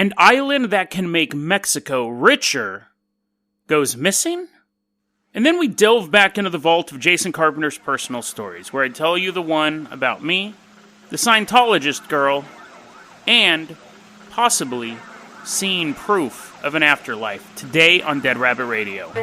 An island that can make Mexico richer goes missing? And then we delve back into the vault of Jason Carpenter's personal stories, where I tell you the one about me, the Scientologist girl, and possibly seeing proof of an afterlife today on Dead Rabbit Radio.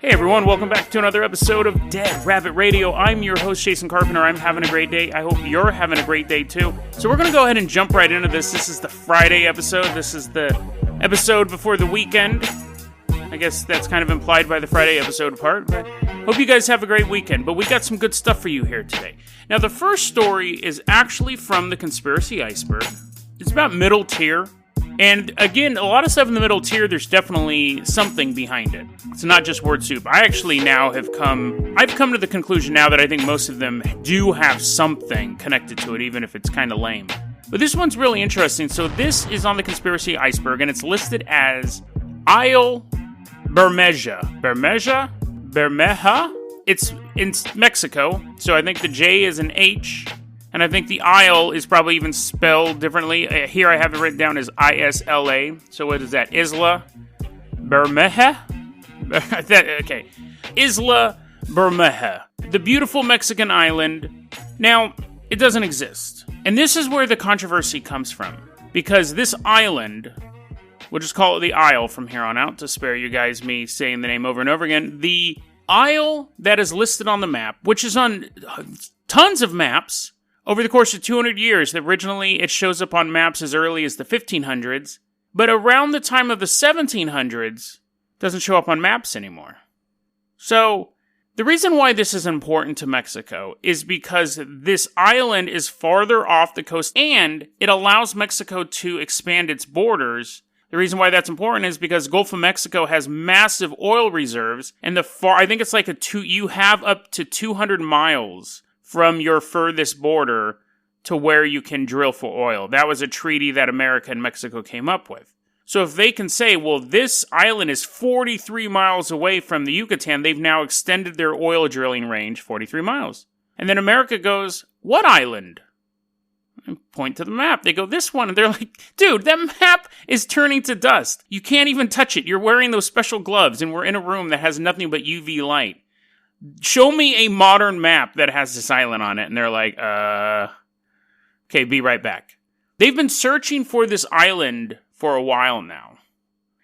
Hey everyone, welcome back to another episode of Dead Rabbit Radio. I'm your host, Jason Carpenter. I'm having a great day. I hope you're having a great day too. So we're going to go ahead and jump right into this. This is the Friday episode. This is the episode before the weekend. I guess that's kind of implied by the Friday episode part, but hope you guys have a great weekend. But we got some good stuff for you here today. Now, the first story is actually from the Conspiracy Iceberg. It's about middle tier. And again, a lot of stuff in the middle tier, there's definitely something behind it. It's not just word soup. I actually now I've come to the conclusion now that I think most of them do have something connected to it, even if it's kind of lame. But this one's really interesting. So this is on the Conspiracy Iceberg, and it's listed as Isla Bermeja. Bermeja? It's in Mexico, so I think the J is an H. And I think the Isle is probably even spelled differently. Here I have it written down as I-S-L-A. So what is that? Isla Bermeja? Okay. Isla Bermeja. The beautiful Mexican island. Now, it doesn't exist. And this is where the controversy comes from. Because this island, we'll just call it the Isle from here on out to spare you guys me saying the name over and over again. The Isle that is listed on the map, which is on tons of maps, over the course of 200 years. Originally, it shows up on maps as early as the 1500s, but around the time of the 1700s, it doesn't show up on maps anymore. So, the reason why this is important to Mexico is because this island is farther off the coast, and it allows Mexico to expand its borders. The reason why that's important is because Gulf of Mexico has massive oil reserves, and I think it's like you have up to 200 miles from your furthest border to where you can drill for oil. That was a treaty that America and Mexico came up with. So if they can say, well, this island is 43 miles away from the Yucatan, they've now extended their oil drilling range 43 miles. And then America goes, what island? And point to the map. They go, this one. And they're like, dude, that map is turning to dust. You can't even touch it. You're wearing those special gloves, and we're in a room that has nothing but UV light. Show me a modern map that has this island on it. And they're like, okay, be right back. They've been searching for this island for a while now.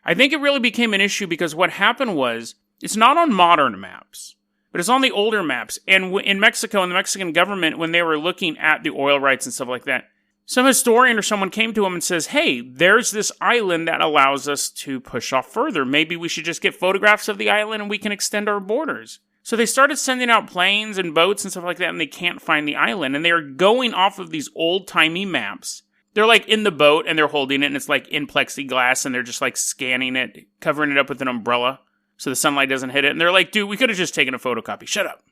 I think it really became an issue because what happened was, it's not on modern maps, but it's on the older maps. And in Mexico, and the Mexican government, when they were looking at the oil rights and stuff like that, some historian or someone came to him and says, hey, there's this island that allows us to push off further. Maybe we should just get photographs of the island and we can extend our borders. So they started sending out planes and boats and stuff like that, and they can't find the island. And they are going off of these old-timey maps. They're like in the boat, and they're holding it, and it's like in plexiglass, and they're just like scanning it, covering it up with an umbrella so the sunlight doesn't hit it. And they're like, dude, we could have just taken a photocopy. Shut up.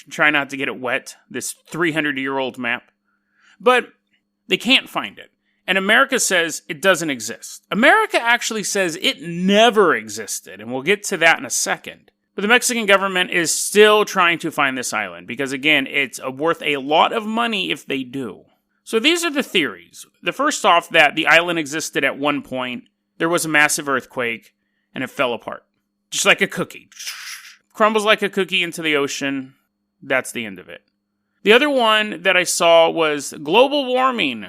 Try not to get it wet, this 300-year-old map. But they can't find it. And America says it doesn't exist. America actually says it never existed, and we'll get to that in a second. But the Mexican government is still trying to find this island because, again, it's worth a lot of money if they do. So these are the theories. The first off, that the island existed at one point, there was a massive earthquake, and it fell apart. Just like a cookie. Crumbles like a cookie into the ocean. That's the end of it. The other one that I saw was global warming.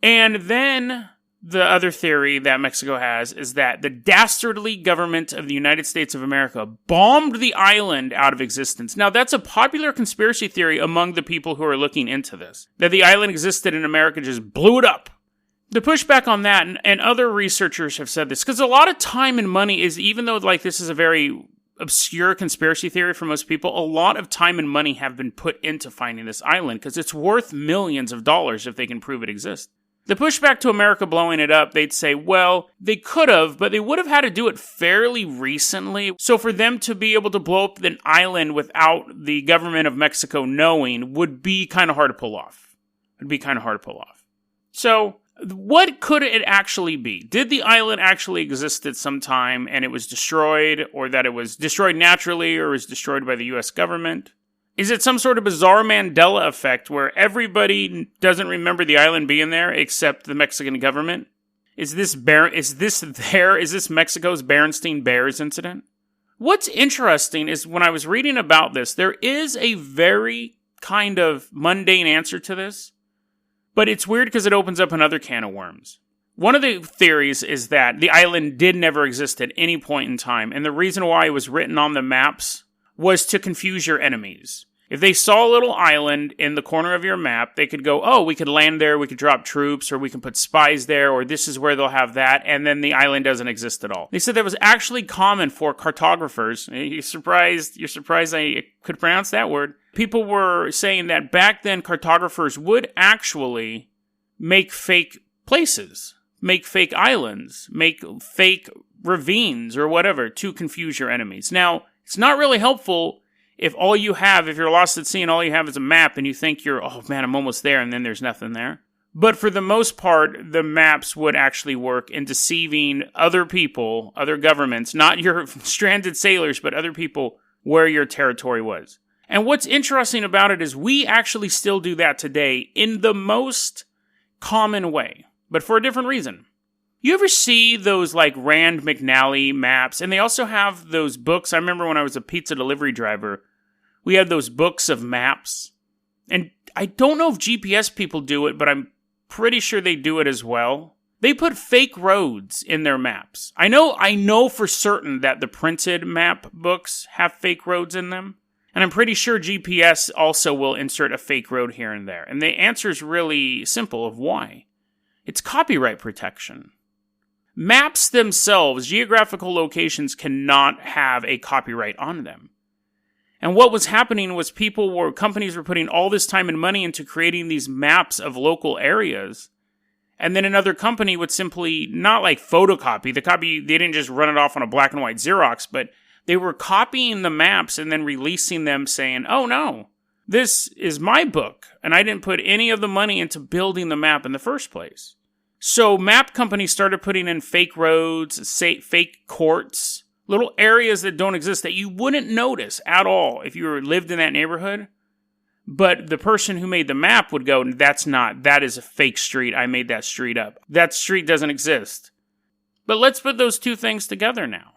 And then the other theory that Mexico has is that the dastardly government of the United States of America bombed the island out of existence. Now, that's a popular conspiracy theory among the people who are looking into this, that the island existed and America just blew it up. The pushback on that, and other researchers have said this, because a lot of time and money is, even though like this is a very obscure conspiracy theory for most people, a lot of time and money have been put into finding this island, because it's worth millions of dollars if they can prove it exists. The pushback to America blowing it up, they'd say, well, they could have, but they would have had to do it fairly recently. So for them to be able to blow up an island without the government of Mexico knowing would be kind of hard to pull off. So what could it actually be? Did the island actually exist at some time and it was destroyed, or that it was destroyed naturally or was destroyed by the U.S. government? Is it some sort of bizarre Mandela effect where everybody doesn't remember the island being there except the Mexican government? Is this Mexico's Berenstain Bears incident? What's interesting is when I was reading about this, there is a very kind of mundane answer to this, but it's weird because it opens up another can of worms. One of the theories is that the island did never exist at any point in time, and the reason why it was written on the maps was to confuse your enemies. If they saw a little island in the corner of your map, they could go, oh, we could land there, we could drop troops, or we can put spies there, or this is where they'll have that, and then the island doesn't exist at all. They said that was actually common for cartographers. You're surprised I could pronounce that word. People were saying that back then cartographers would actually make fake places, make fake islands, make fake ravines or whatever to confuse your enemies. Now, it's not really helpful if you're lost at sea and all you have is a map and you think oh man, I'm almost there, and then there's nothing there. But for the most part, the maps would actually work in deceiving other people, other governments, not your stranded sailors, but other people where your territory was. And what's interesting about it is we actually still do that today in the most common way, but for a different reason. You ever see those like Rand McNally maps? And they also have those books. I remember when I was a pizza delivery driver, we had those books of maps. And I don't know if GPS people do it, but I'm pretty sure they do it as well. They put fake roads in their maps. I know for certain that the printed map books have fake roads in them. And I'm pretty sure GPS also will insert a fake road here and there. And the answer is really simple of why. It's copyright protection. Maps themselves, geographical locations, cannot have a copyright on them. And what was happening was companies were putting all this time and money into creating these maps of local areas. And then another company would simply not like photocopy. They didn't just run it off on a black and white Xerox, but they were copying the maps and then releasing them saying, oh no, this is my book. And I didn't put any of the money into building the map in the first place. So map companies started putting in fake roads, fake courts, little areas that don't exist that you wouldn't notice at all if you lived in that neighborhood. But the person who made the map would go, that is a fake street. I made that street up. That street doesn't exist. But let's put those two things together now.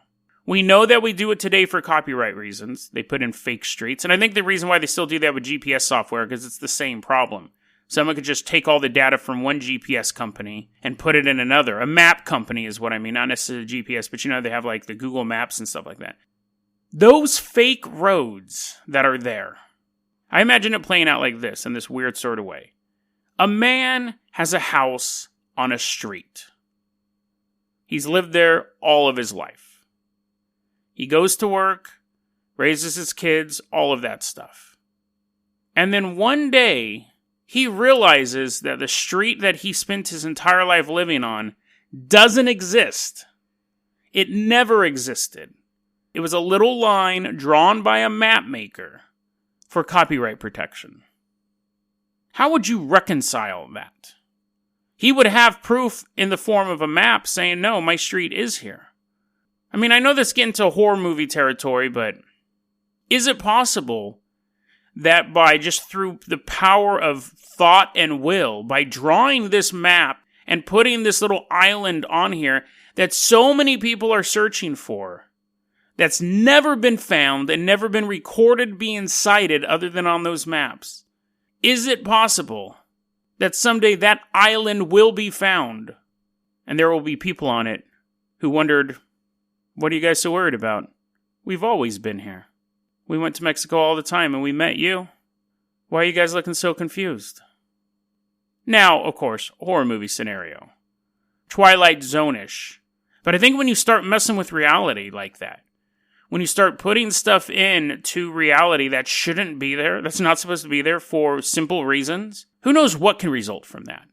We know that we do it today for copyright reasons. They put in fake streets. And I think the reason why they still do that with GPS software, because it's the same problem. Someone could just take all the data from one GPS company and put it in another. A map company is what I mean, not necessarily GPS, but they have like the Google Maps and stuff like that. Those fake roads that are there, I imagine it playing out like this, in this weird sort of way. A man has a house on a street. He's lived there all of his life. He goes to work, raises his kids, all of that stuff. And then one day, he realizes that the street that he spent his entire life living on doesn't exist. It never existed. It was a little line drawn by a map maker for copyright protection. How would you reconcile that? He would have proof in the form of a map saying, no, my street is here. I mean, I know this gets into horror movie territory, but is it possible that by just through the power of thought and will, by drawing this map and putting this little island on here that so many people are searching for, that's never been found and never been recorded being sighted other than on those maps, is it possible that someday that island will be found and there will be people on it who wondered, what are you guys so worried about? We've always been here. We went to Mexico all the time and we met you. Why are you guys looking so confused? Now, of course, horror movie scenario. Twilight Zone-ish. But I think when you start messing with reality like that, when you start putting stuff into reality that shouldn't be there, that's not supposed to be there for simple reasons, who knows what can result from that?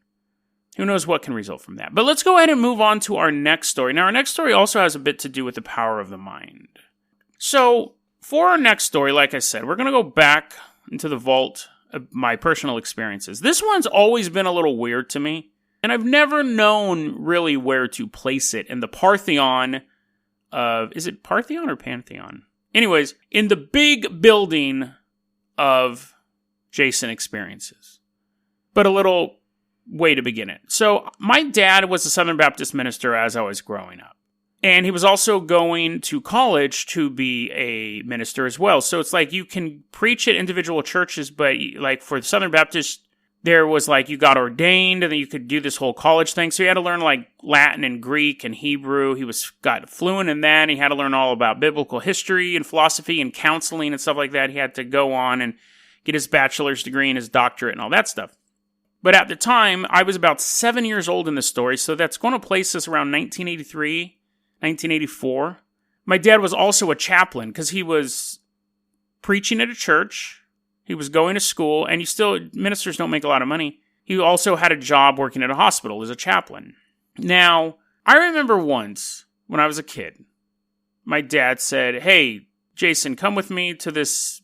But let's go ahead and move on to our next story. Now, our next story also has a bit to do with the power of the mind. So, for our next story, like I said, we're going to go back into the vault of my personal experiences. This one's always been a little weird to me, and I've never known really where to place it in the Parthenon of... Is it Parthenon or Pantheon? Anyways, in the big building of Jason experiences, but a little way to begin it. So my dad was a Southern Baptist minister as I was growing up. And he was also going to college to be a minister as well. So it's like you can preach at individual churches, but like for Southern Baptist, there was like you got ordained and then you could do this whole college thing. So he had to learn like Latin and Greek and Hebrew. He got fluent in that. He had to learn all about biblical history and philosophy and counseling and stuff like that. He had to go on and get his bachelor's degree and his doctorate and all that stuff. But at the time, I was about 7 years old in this story. So that's going to place us around 1983. 1984. My dad was also a chaplain because he was preaching at a church. He was going to school, and ministers don't make a lot of money. He also had a job working at a hospital as a chaplain. Now, I remember once when I was a kid, my dad said, "Hey, Jason, come with me to this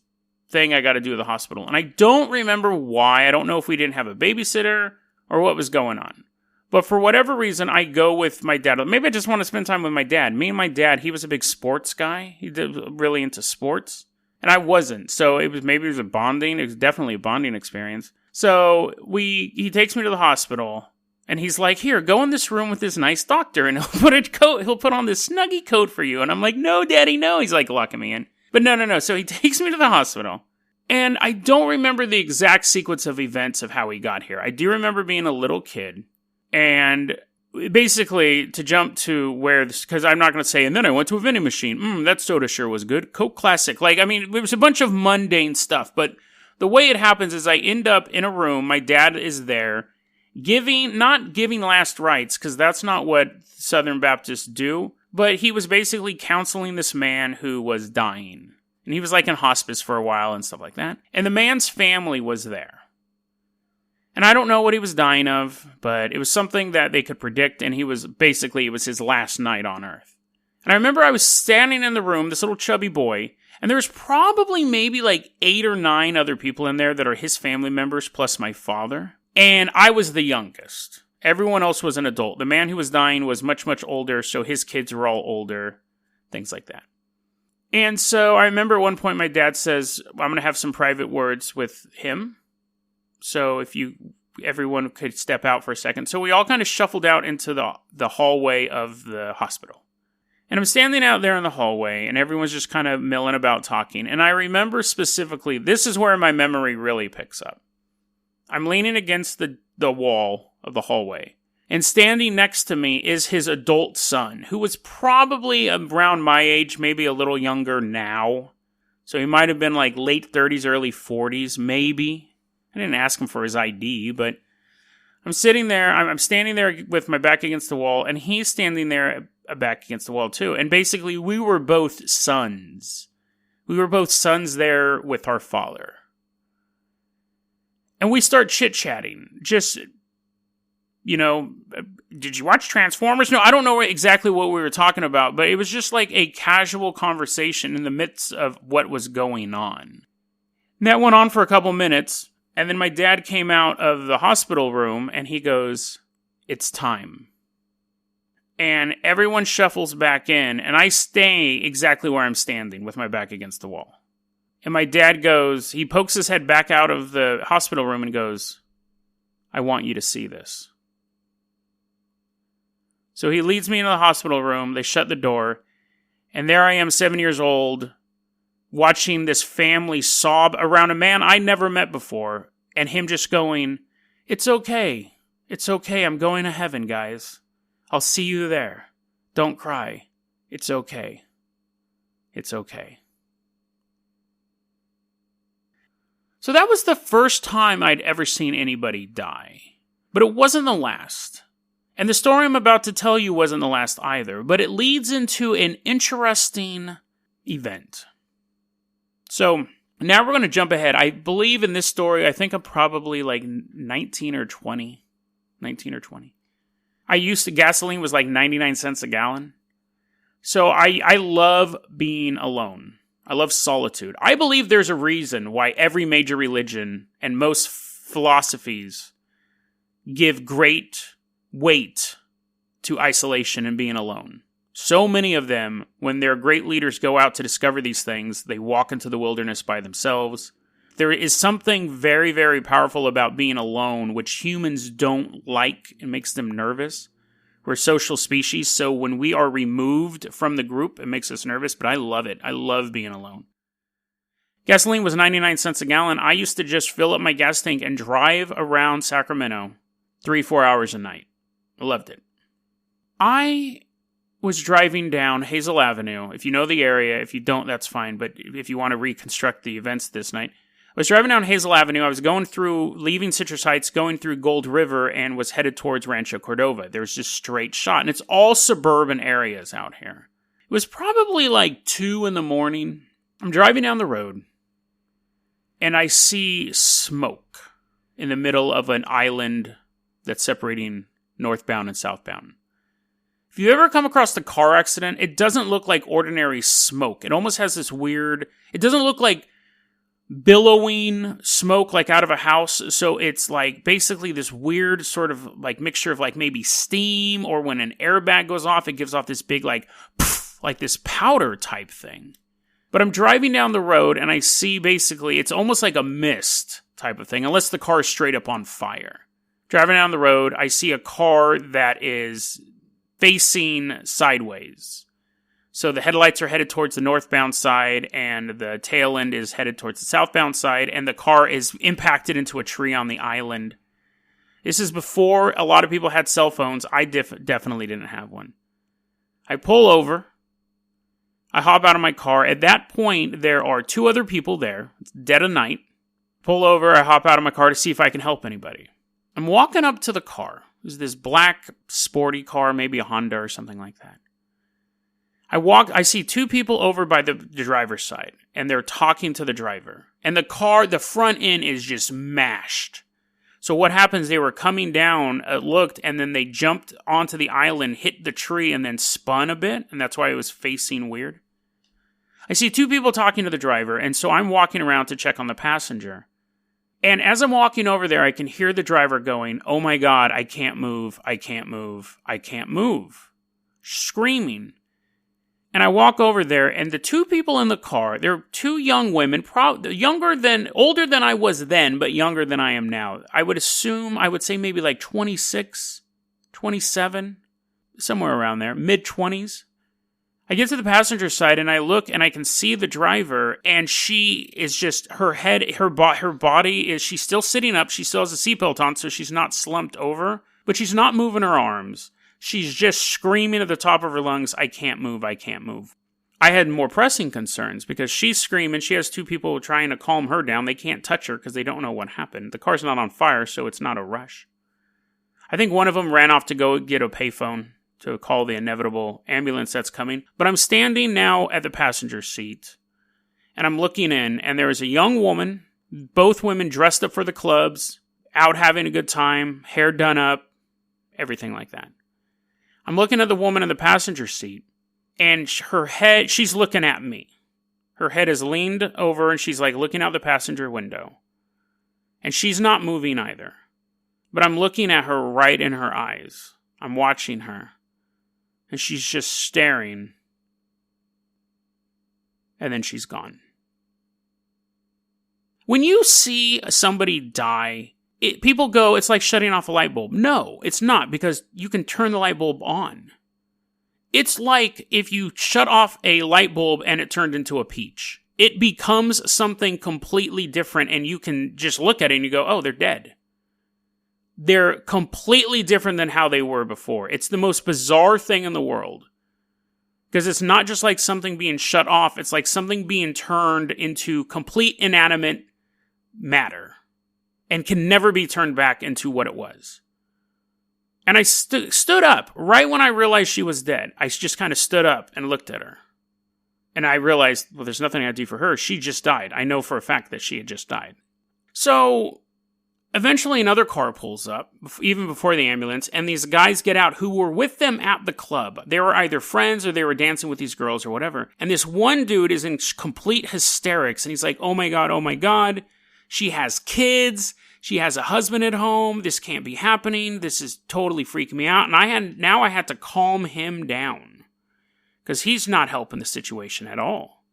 thing I got to do at the hospital." And I don't remember why. I don't know if we didn't have a babysitter or what was going on. But for whatever reason, I go with my dad. Maybe I just want to spend time with my dad. Me and my dad, he was a big sports guy. He did really into sports. And I wasn't. So it was a bonding. It was definitely a bonding experience. So he takes me to the hospital. And he's like, "Here, go in this room with this nice doctor. And he'll put on this snuggy coat for you." And I'm like, "No, Daddy, no." He's like locking me in. But no. So he takes me to the hospital. And I don't remember the exact sequence of events of how he got here. I do remember being a little kid. And basically, to jump to where this, because I'm not going to say, "And then I went to a vending machine. That soda sure was good. Coke Classic." It was a bunch of mundane stuff. But the way it happens is I end up in a room. My dad is there not giving last rites, because that's not what Southern Baptists do. But he was basically counseling this man who was dying. And he was like in hospice for a while and stuff like that. And the man's family was there. And I don't know what he was dying of, but it was something that they could predict, and it was his last night on Earth. And I remember I was standing in the room, this little chubby boy, and there was probably maybe like 8 or 9 other people in there that are his family members, plus my father. And I was the youngest. Everyone else was an adult. The man who was dying was much, much older, so his kids were all older, things like that. And so I remember at one point my dad says, "I'm going to have some private words with him. So if everyone could step out for a second." So we all kind of shuffled out into the hallway of the hospital. And I'm standing out there in the hallway, and everyone's just kind of milling about talking. And I remember specifically, this is where my memory really picks up. I'm leaning against the wall of the hallway. And standing next to me is his adult son, who was probably around my age, maybe a little younger now. So he might have been like late 30s, early 40s, maybe. I didn't ask him for his ID, but I'm standing there with my back against the wall, and he's standing there back against the wall too. And basically, we were both sons. We were both sons there with our father. And we start chit-chatting. Just, did you watch Transformers? No, I don't know exactly what we were talking about, but it was just like a casual conversation in the midst of what was going on. And that went on for a couple minutes. And then my dad came out of the hospital room and he goes, "It's time." And everyone shuffles back in, and I stay exactly where I'm standing with my back against the wall. And my dad he pokes his head back out of the hospital room and goes, "I want you to see this." So he leads me into the hospital room, they shut the door, and there I am, 7 years old, watching this family sob around a man I never met before, and him just going, "It's okay. It's okay. I'm going to heaven, guys. I'll see you there. Don't cry. It's okay. It's okay." So that was the first time I'd ever seen anybody die. But it wasn't the last. And the story I'm about to tell you wasn't the last either, but it leads into an interesting event. So now we're going to jump ahead. I believe in this story, I think I'm probably like 19 or 20. Gasoline was like 99 cents a gallon. So I love being alone. I love solitude. I believe there's a reason why every major religion and most philosophies give great weight to isolation and being alone. So many of them, when their great leaders go out to discover these things, they walk into the wilderness by themselves. There is something very, very powerful about being alone, which humans don't like. It makes them nervous. We're a social species, so when we are removed from the group, it makes us nervous, but I love it. I love being alone. Gasoline was 99 cents a gallon. I used to just fill up my gas tank and drive around Sacramento 3-4 hours a night. I loved it. I was driving down Hazel Avenue. If you know the area, if you don't, that's fine, but if you want to reconstruct the events this night, I was driving down Hazel Avenue. I was going through, leaving Citrus Heights, going through Gold River, and was headed towards Rancho Cordova. There's just straight shot, and it's all suburban areas out here. It was probably like 2 in the morning. I'm driving down the road, and I see smoke in the middle of an island that's separating northbound and southbound. If you ever come across the car accident, it doesn't look like ordinary smoke. It almost has this weird, it doesn't look like billowing smoke like out of a house. So it's like basically this weird sort of like mixture of like maybe steam, or when an airbag goes off, it gives off this big like poof, like this powder type thing. But I'm driving down the road and I see basically it's almost like a mist type of thing, unless the car is straight up on fire. Driving down the road, I see a car that is facing sideways. So the headlights are headed towards the northbound side, and the tail end is headed towards the southbound side, and the car is impacted into a tree on the island. This is before a lot of people had cell phones. I definitely didn't have one. I pull over. I hop out of my car. At that point, there are 2 other people there. It's dead of night. Pull over. I hop out of my car to see if I can help anybody. I'm walking up to the car. It's this black, sporty car, maybe a Honda or something like that. I see 2 people over by the driver's side, and they're talking to the driver. And the car, the front end is just mashed. So what happens, they were coming down, looked, and then they jumped onto the island, hit the tree, and then spun a bit, and that's why it was facing weird. I see 2 people talking to the driver, and so I'm walking around to check on the passenger. And as I'm walking over there, I can hear the driver going, "Oh my God, I can't move, I can't move, I can't move," screaming. And I walk over there, and the 2 people in the car, they're 2 young women, older than I was then, but younger than I am now. I would say maybe like 26, 27, somewhere around there, mid-20s. I get to the passenger side, and I look, and I can see the driver, and she is just, her body is, she's still sitting up, she still has a seatbelt on, so she's not slumped over, but she's not moving her arms. She's just screaming at the top of her lungs, "I can't move, I can't move." I had more pressing concerns because she's screaming. She has 2 people trying to calm her down. They can't touch her because they don't know what happened. The car's not on fire, so it's not a rush. I think one of them ran off to go get a payphone to call the inevitable ambulance that's coming. But I'm standing now at the passenger seat, and I'm looking in, and there is a young woman, both women dressed up for the clubs, out having a good time, hair done up, everything like that. I'm looking at the woman in the passenger seat, and her head, she's looking at me. Her head is leaned over, and she's like looking out the passenger window. And she's not moving either. But I'm looking at her right in her eyes. I'm watching her. And she's just staring. And then she's gone. When you see somebody die, people go, it's like shutting off a light bulb. No, it's not, because you can turn the light bulb on. It's like if you shut off a light bulb and it turned into a peach. It becomes something completely different, and you can just look at it and you go, oh, they're dead. They're completely different than how they were before. It's the most bizarre thing in the world. Because it's not just like something being shut off. It's like something being turned into complete inanimate matter. And can never be turned back into what it was. And I stood up right when I realized she was dead. I just kind of stood up and looked at her. And I realized, well, there's nothing I can do for her. She just died. I know for a fact that she had just died. So eventually another car pulls up, even before the ambulance, and these guys get out who were with them at the club. They were either friends or they were dancing with these girls or whatever. And this one dude is in complete hysterics. And he's like, oh my God. She has kids. She has a husband at home. This can't be happening. This is totally freaking me out. And I had to calm him down because he's not helping the situation at all.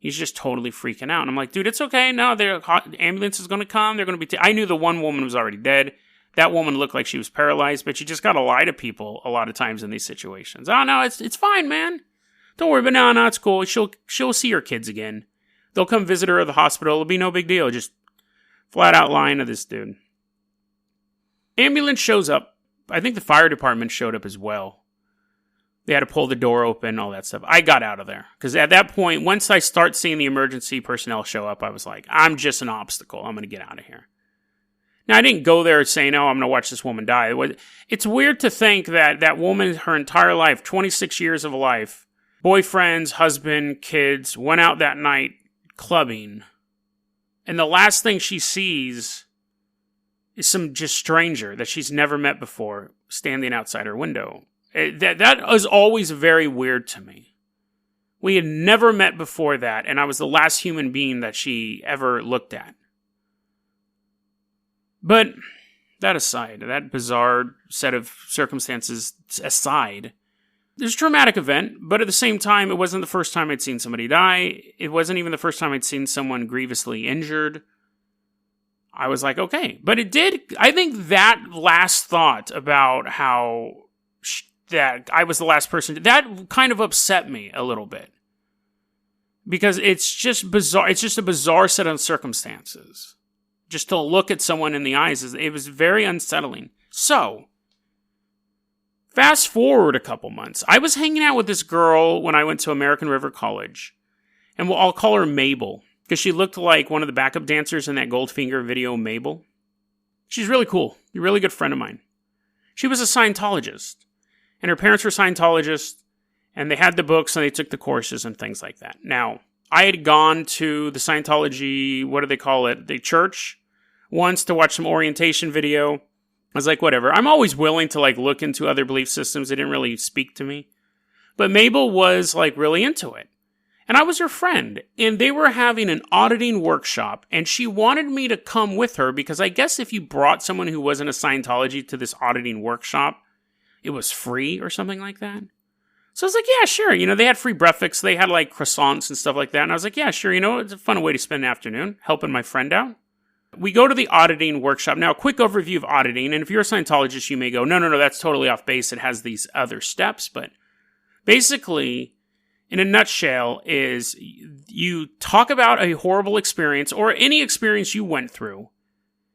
He's just totally freaking out. And I'm like, dude, it's okay. No, the ambulance is going to come. They're going to be... I knew the one woman was already dead. That woman looked like she was paralyzed, but you just got to lie to people a lot of times in these situations. Oh, no, it's fine, man. Don't worry, but no, it's cool. She'll see her kids again. They'll come visit her at the hospital. It'll be no big deal. Just flat out lying to this dude. Ambulance shows up. I think the fire department showed up as well. They had to pull the door open, all that stuff. I got out of there. Because at that point, once I start seeing the emergency personnel show up, I was like, I'm just an obstacle. I'm going to get out of here. Now, I didn't go there saying, oh, I'm going to watch this woman die. It's weird to think that that woman, her entire life, 26 years of life, boyfriends, husband, kids, went out that night clubbing. And the last thing she sees is some just stranger that she's never met before standing outside her window. That is always very weird to me. We had never met before that, and I was the last human being that she ever looked at. But that aside, that bizarre set of circumstances aside, there's a traumatic event, but at the same time, it wasn't the first time I'd seen somebody die. It wasn't even the first time I'd seen someone grievously injured. I was like, okay. But it did, I think that last thought about how that I was the last person, that kind of upset me a little bit. Because it's just bizarre. It's just a bizarre set of circumstances. Just to look at someone in the eyes, it was very unsettling. So, fast forward a couple months. I was hanging out with this girl when I went to American River College. And I'll call her Mabel. Because she looked like one of the backup dancers in that Goldfinger video, Mabel. She's really cool. A really good friend of mine. She was a Scientologist. And her parents were Scientologists. And they had the books and they took the courses and things like that. Now, I had gone to the Scientology, what do they call it? The church once to watch some orientation video. I was like, whatever. I'm always willing to look into other belief systems. They didn't really speak to me. But Mabel was really into it. And I was her friend. And they were having an auditing workshop. And she wanted me to come with her because I guess if you brought someone who wasn't a Scientology to this auditing workshop, it was free or something like that. So I was like, yeah, sure. They had free breakfast. They had croissants and stuff like that. And I was like, yeah, sure. It's a fun way to spend an afternoon, helping my friend out. We go to the auditing workshop. Now, a quick overview of auditing. And if you're a Scientologist, you may go, no, that's totally off base. It has these other steps. But basically, in a nutshell, is you talk about a horrible experience or any experience you went through.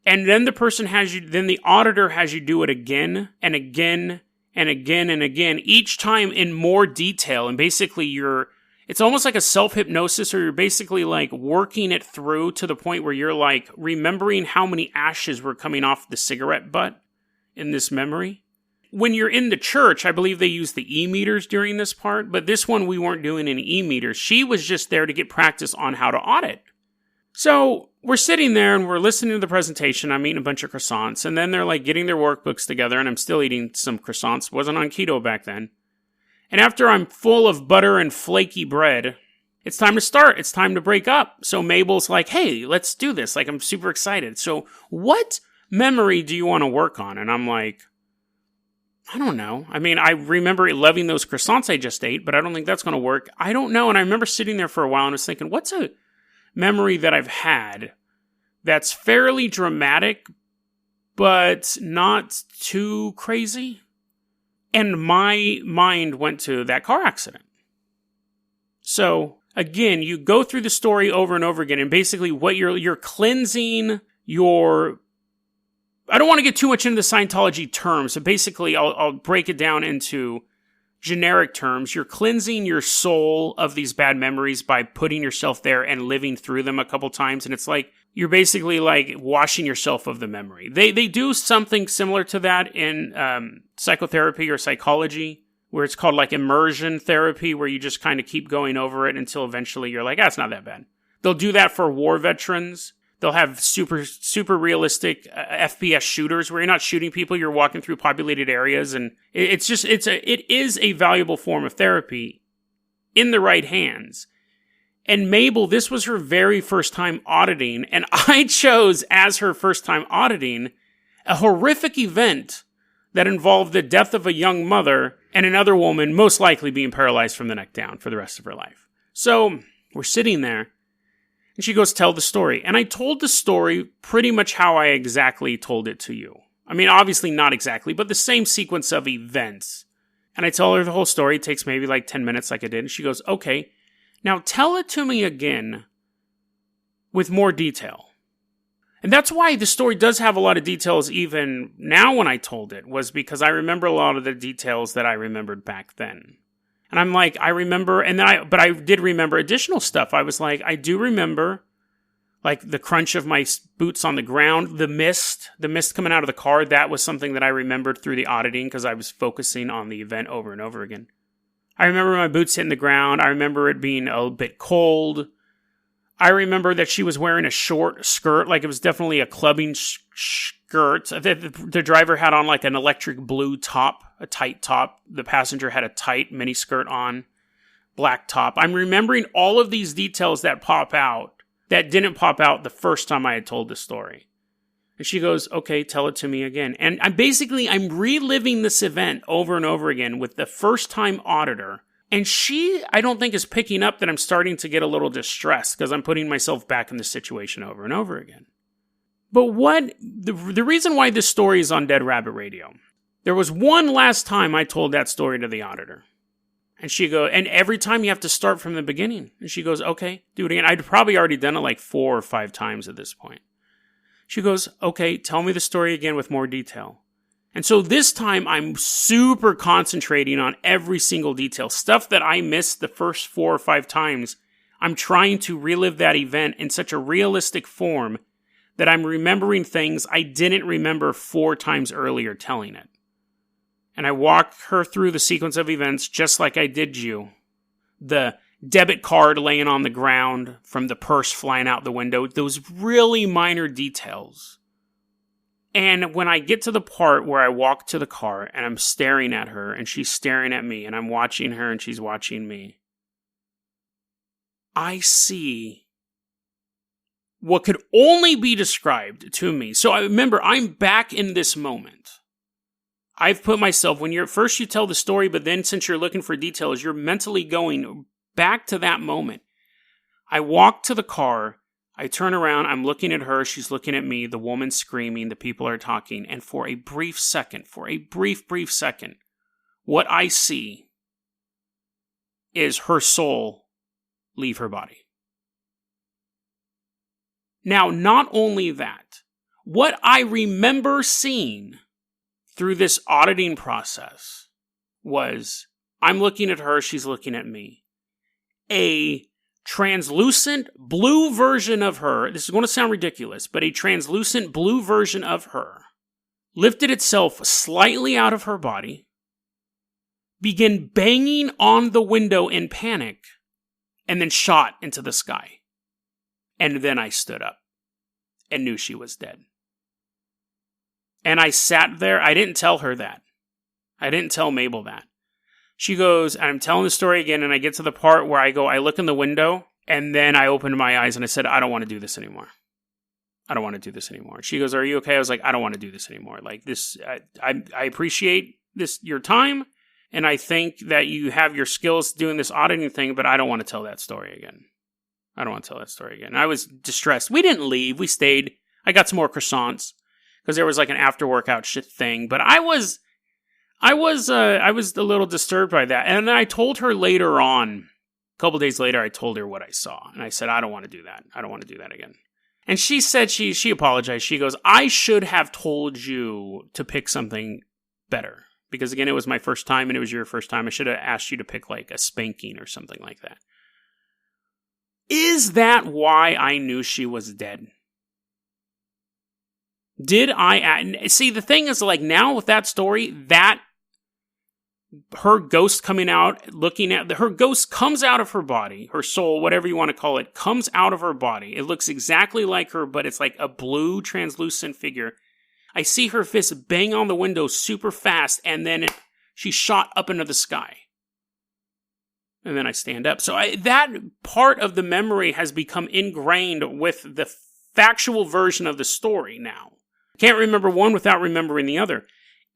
And then the auditor has you do it again and again and again and again, each time in more detail. And basically it's almost like a self-hypnosis, or you're basically working it through to the point where you're remembering how many ashes were coming off the cigarette butt in this memory. When you're in the church, I believe they use the e-meters during this part, but this one we weren't doing any e-meters. She was just there to get practice on how to audit. So we're sitting there and we're listening to the presentation. I'm eating a bunch of croissants, and then they're getting their workbooks together, and I'm still eating some croissants. Wasn't on keto back then. And after I'm full of butter and flaky bread, it's time to start. It's time to break up. So Mabel's like, hey, let's do this. I'm super excited. So what memory do you want to work on? And I'm like, I don't know. I mean, I remember loving those croissants I just ate, but I don't think that's going to work. I don't know. And I remember sitting there for a while and was thinking, what's a memory that I've had that's fairly dramatic, but not too crazy? And my mind went to that car accident. So, again, you go through the story over and over again, and basically what you're cleansing your... I don't want to get too much into the Scientology terms, so basically I'll break it down into generic terms. You're cleansing your soul of these bad memories by putting yourself there and living through them a couple times, and it's you're basically washing yourself of the memory. They do something similar to that in psychotherapy or psychology, where it's called immersion therapy, where you just kind of keep going over it until eventually you're it's not that bad. They'll do that for war veterans. They'll have super realistic FPS shooters where you're not shooting people, you're walking through populated areas, and it is a valuable form of therapy in the right hands. And Mabel, this was her very first time auditing, and I chose as her first time auditing a horrific event that involved the death of a young mother and another woman most likely being paralyzed from the neck down for the rest of her life. So We're sitting there, and she goes, tell the story. And I told the story pretty much how I exactly told it to you. I mean, obviously not exactly, but the same sequence of events. And I tell her the whole story. It takes maybe like 10 minutes like I did. And she goes, okay, now tell it to me again with more detail. And that's why the story does have a lot of details even now when I told it, was because I remember a lot of the details that I remembered back then. And I'm like, I remember, but I did remember additional stuff. I was like, I do remember, like, the crunch of my boots on the ground, the mist coming out of the car. That was something that I remembered through the auditing because I was focusing on the event over and over again. I remember my boots hitting the ground. I remember it being a bit cold. I remember that she was wearing a short skirt, like it was definitely a clubbing skirt. The driver had on like an electric blue top, a tight top. The passenger had a tight mini skirt on, black top. I'm remembering all of these details that pop out that didn't pop out the first time I had told the story. And she goes, okay, tell it to me again. And I'm reliving this event over and over again with the first time auditor. And she, I don't think, is picking up that I'm starting to get a little distressed because I'm putting myself back in the situation over and over again. But the reason why this story is on Dead Rabbit Radio, there was one last time I told that story to the auditor. And she goes, and every time you have to start from the beginning. And she goes, okay, do it again. I'd probably already done it like 4 or 5 times at this point. She goes, okay, tell me the story again with more detail. And so this time I'm super concentrating on every single detail. Stuff that I missed the first 4 or 5 times, I'm trying to relive that event in such a realistic form that I'm remembering things I didn't remember 4 times earlier telling it. And I walk her through the sequence of events just like I did you. The debit card laying on the ground from the purse flying out the window. Those really minor details. And when I get to the part where I walk to the car and I'm staring at her and she's staring at me and I'm watching her and she's watching me, I see what could only be described to me. So I remember I'm back in this moment. I've put myself, when you're first you tell the story, but then since you're looking for details, you're mentally going back to that moment. I walk to the car. I turn around, I'm looking at her, she's looking at me, the woman's screaming, the people are talking, and for a brief second, what I see is her soul leave her body. Now, not only that, what I remember seeing through this auditing process was, I'm looking at her, she's looking at me, a translucent blue version of her, this is going to sound ridiculous, but a translucent blue version of her lifted itself slightly out of her body, began banging on the window in panic, and then shot into the sky. And then I stood up and knew she was dead. And I sat there. I didn't tell her that. I didn't tell Mabel that. She goes, and I'm telling the story again, and I get to the part where I look in the window, and then I opened my eyes and I said, I don't want to do this anymore. I don't want to do this anymore. She goes, are you okay? I was like, I don't want to do this anymore. Like this, I appreciate this, your time, and I think that you have your skills doing this auditing thing, but I don't want to tell that story again. I don't want to tell that story again. I was distressed. We didn't leave. We stayed. I got some more croissants because there was like an after workout shit thing, but I was a little disturbed by that. And then I told her later on, a couple days later, I told her what I saw. And I said, I don't want to do that. I don't want to do that again. And she said, she apologized. She goes, I should have told you to pick something better. Because again, it was my first time and it was your first time. I should have asked you to pick like a spanking or something like that. Is that why I knew she was dead? Did I... See, the thing is, like, now with that story, that her ghost coming out, looking at... Her ghost comes out of her body, her soul, whatever you want to call it, comes out of her body. It looks exactly like her, but it's like a blue, translucent figure. I see her fist bang on the window super fast, and then she shot up into the sky. And then I stand up. So that part of the memory has become ingrained with the factual version of the story now. Can't remember one without remembering the other.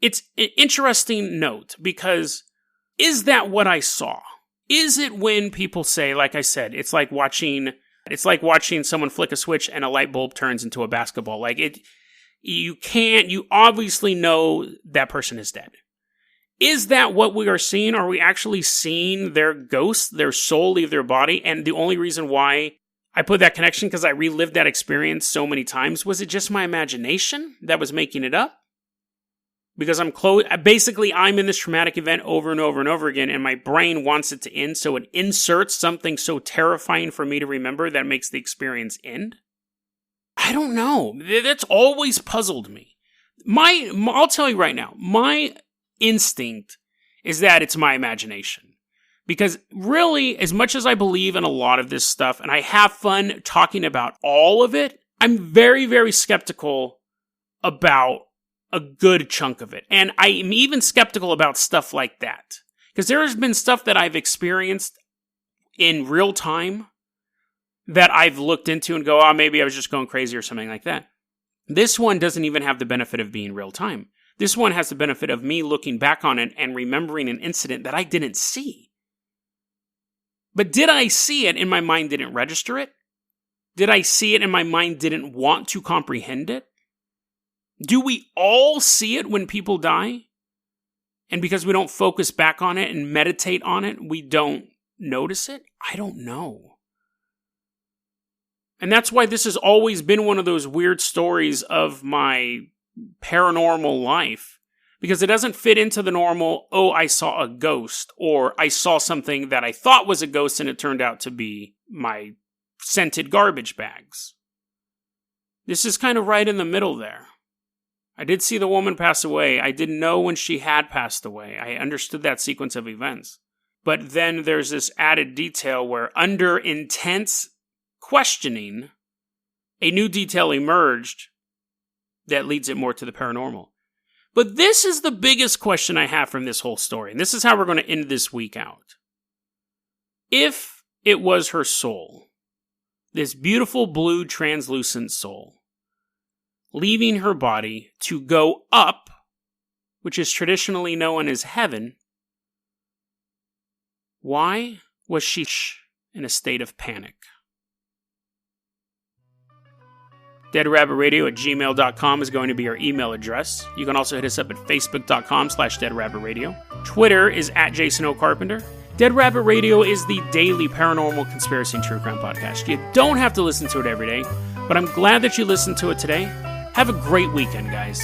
It's an interesting note because is that what I saw? Is it when people say, like I said, it's like watching someone flick a switch and a light bulb turns into a basketball. You obviously know that person is dead. Is that what we are seeing? Are we actually seeing their ghost, their soul leave their body? And the only reason why I put that connection, because I relived that experience so many times, was it just my imagination that was making it up? Because I'm in this traumatic event over and over and over again, and my brain wants it to end, so it inserts something so terrifying for me to remember that makes the experience end. I don't know. That's always puzzled me. I'll tell you right now, my instinct is that it's my imagination. Because really, as much as I believe in a lot of this stuff, and I have fun talking about all of it, I'm very, very skeptical about a good chunk of it. And I'm even skeptical about stuff like that. Because there has been stuff that I've experienced in real time that I've looked into and go, maybe I was just going crazy or something like that. This one doesn't even have the benefit of being real time. This one has the benefit of me looking back on it and remembering an incident that I didn't see. But did I see it and my mind didn't register it? Did I see it and my mind didn't want to comprehend it? Do we all see it when people die? And because we don't focus back on it and meditate on it, we don't notice it? I don't know. And that's why this has always been one of those weird stories of my paranormal life. Because it doesn't fit into the normal, I saw a ghost, or I saw something that I thought was a ghost and it turned out to be my scented garbage bags. This is kind of right in the middle there. I did see the woman pass away. I didn't know when she had passed away. I understood that sequence of events. But then there's this added detail where, under intense questioning, a new detail emerged that leads it more to the paranormal. But this is the biggest question I have from this whole story, and this is how we're going to end this week out. If it was her soul, this beautiful blue translucent soul, leaving her body to go up, which is traditionally known as heaven, why was she in a state of panic? DeadRabbitRadio@gmail.com is going to be our email address. You can also hit us up at Facebook.com/DeadRabbitRadio. Twitter is @JasonOCarpenter. Dead Rabbit Radio is the daily paranormal conspiracy and true crime podcast. You don't have to listen to it every day, but I'm glad that you listened to it today. Have a great weekend, guys.